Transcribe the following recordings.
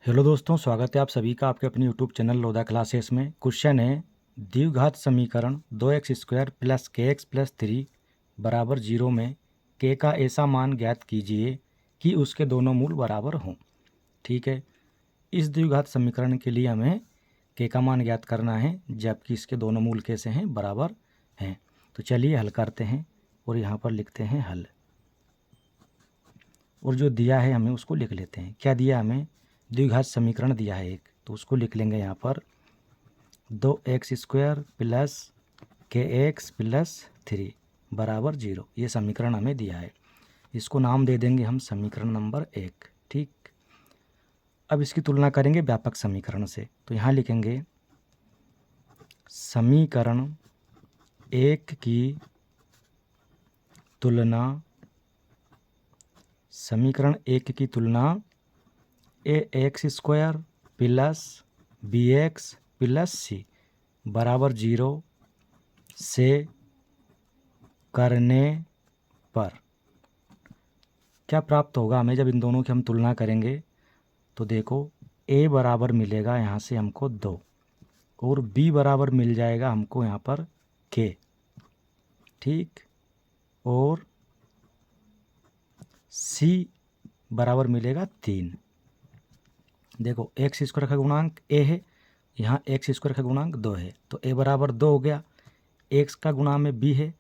Hello दोस्तों, स्वागत है आप सभी का आपके अपने यूट्यूब चैनल लोधा क्लासेस में। क्वेश्चन है द्विघात समीकरण 2x² प्लस kx प्लस 3 बराबर 0 में k का ऐसा मान ज्ञात कीजिए कि उसके दोनों मूल बराबर हों। ठीक है, इस द्विघात समीकरण के लिए हमें k का मान ज्ञात करना है जबकि इसके दोनों मूल कैसे हैं, बराबर हैं। तो चलिए हल करते हैं और यहाँ पर लिखते हैं हल, और जो दिया है हमें उसको लिख लेते हैं। क्या दिया हमें? द्विघात समीकरण दिया है एक, तो उसको लिख लेंगे यहाँ पर 2x² प्लस kx प्लस 3 बराबर 0। ये समीकरण हमें दिया है, इसको नाम दे देंगे हम समीकरण नंबर 1। ठीक, अब इसकी तुलना करेंगे व्यापक समीकरण से, तो यहाँ लिखेंगे समीकरण 1 की तुलना, समीकरण 1 की तुलना ax² plus bx plus c बराबर 0 से करने पर क्या प्राप्त होगा हमें जब इन दोनों की हम तुलना करेंगे? तो देखो, a बराबर मिलेगा यहाँ से हमको 2 और b बराबर मिल जाएगा हमको यहाँ पर k। ठीक, और c बराबर मिलेगा 3। देखो, x² का गुणांक a है, यहाँ x² का गुणांक 2 है, तो a बराबर 2 हो गया। x का गुणा में b है,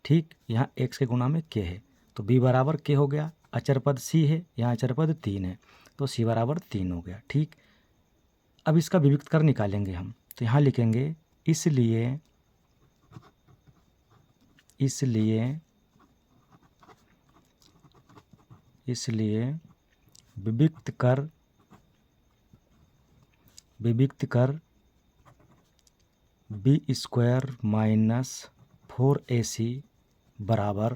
ठीक, यहाँ x के गुणा में k है, तो b बराबर k हो गया। अचर पद c है, यहाँ अचर पद 3 है, तो c बराबर 3 हो गया। ठीक, अब इसका विविक्त कर निकालेंगे हम, तो यहाँ लिखेंगे इसलिए विविक्त कर b² माइनस 4ac बराबर,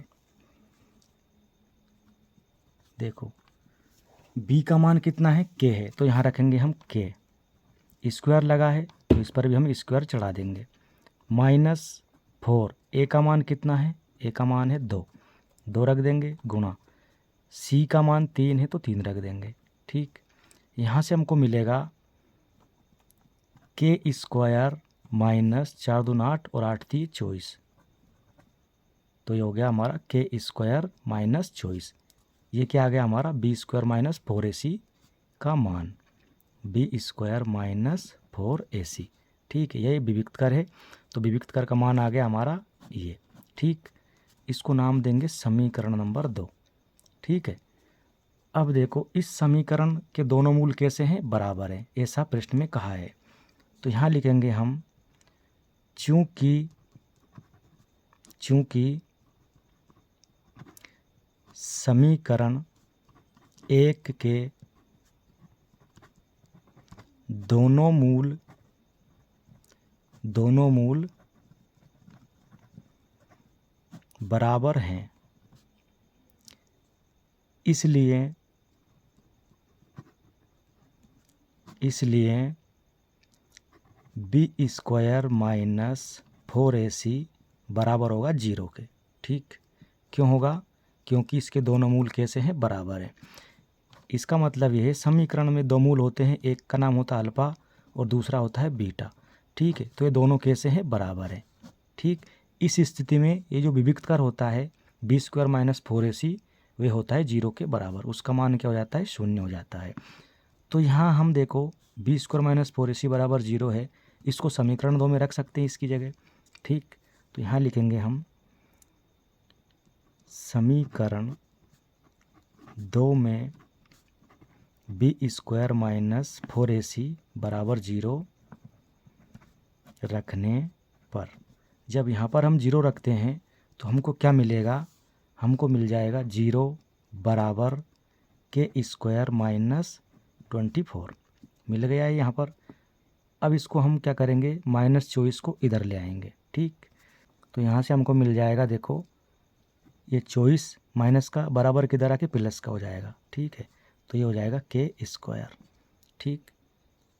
देखो b का मान कितना है, k है, तो यहाँ रखेंगे हम k। स्क्वायर लगा है तो इस पर भी हम स्क्वायर चढ़ा देंगे। माइनस 4, a का मान कितना है, a का मान है 2, 2 रख देंगे, गुणा c का मान 3 है तो 3 रख देंगे। ठीक, यहाँ से हमको मिलेगा k² माइनस 4 दूनी 8 और 8 3 24, तो ये हो गया हमारा k² माइनस 24। ये क्या आ गया हमारा b² माइनस 4ac का मान, b² माइनस 4ac। ठीक है, ये विविक्त कर है, तो विविक्त कर का मान आ गया हमारा ये। ठीक, इसको नाम देंगे समीकरण नंबर 2। ठीक है, अब देखो इस समीकरण के दोनों मूल कैसे हैं, बराबर हैं, ऐसा प्रश्न में कहा है। तो यहाँ लिखेंगे हम चूंकि समीकरण 1 के दोनों मूल बराबर हैं, इसलिए b² माइनस 4ac बराबर होगा 0 के। ठीक, क्यों होगा? क्योंकि इसके दोनों मूल कैसे हैं, बराबर हैं। इसका मतलब ये है समीकरण में दो मूल होते हैं, एक का नाम होता है अल्फा और दूसरा होता है बीटा। ठीक है, तो ये दोनों कैसे हैं, बराबर हैं। ठीक, इस स्थिति में ये जो विविक्त कर होता है b² माइनस 4ac वे होता है 0 के बराबर, उसका मान क्या हो जाता है, 0 हो जाता है। तो यहाँ हम देखो b² माइनस 4ac बराबर 0 है, इसको समीकरण 2 में रख सकते हैं इसकी जगह। ठीक, तो यहाँ लिखेंगे हम समीकरण 2 में b² माइनस 4ac बराबर 0 रखने पर, जब यहाँ पर हम 0 रखते हैं तो हमको क्या मिलेगा, हमको मिल जाएगा 0 बराबर k² माइनस 24 मिल गया है यहाँ पर। अब इसको हम क्या करेंगे, माइनस 24 को इधर ले आएंगे। ठीक, तो यहाँ से हमको मिल जाएगा, देखो ये 24 माइनस का बराबर किधर आके प्लस का हो जाएगा। ठीक है, तो ये हो जाएगा k²। ठीक,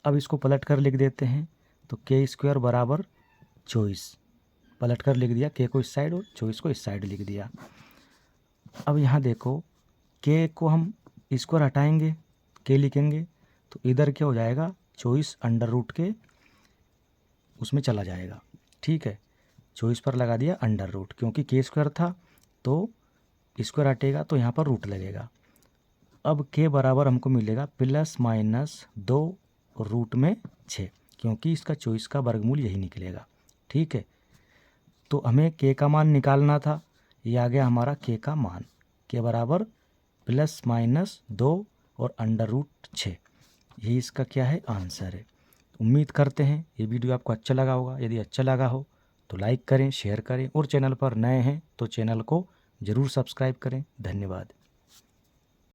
अब इसको पलट कर लिख देते हैं, तो k² बराबर 24 पलट कर लिख दिया, k को इस साइड और 24 को इस साइड लिख दिया। अब यहाँ देखो k को हम स्क्वायर हटाएंगे, k लिखेंगे तो इधर क्या हो जाएगा, 24 अंडर रूट के उसमें चला जाएगा। ठीक है, 24 पर लगा दिया अंडर रूट, क्योंकि के स्क्वायर था तो स्क्वायर हटेगा तो यहाँ पर रूट लगेगा। अब के बराबर हमको मिलेगा +- 2 रूट में 6, क्योंकि इसका 24 का वर्गमूल यही निकलेगा। ठीक है, तो हमें के का मान निकालना था, ये आ गया हमारा के का मान, के बराबर +- 2 और अंडर रूट 6। यही इसका क्या है, आंसर है। उम्मीद करते हैं ये वीडियो आपको अच्छा लगा होगा। यदि अच्छा लगा हो तो लाइक करें, शेयर करें, और चैनल पर नए हैं तो चैनल को ज़रूर सब्सक्राइब करें। धन्यवाद।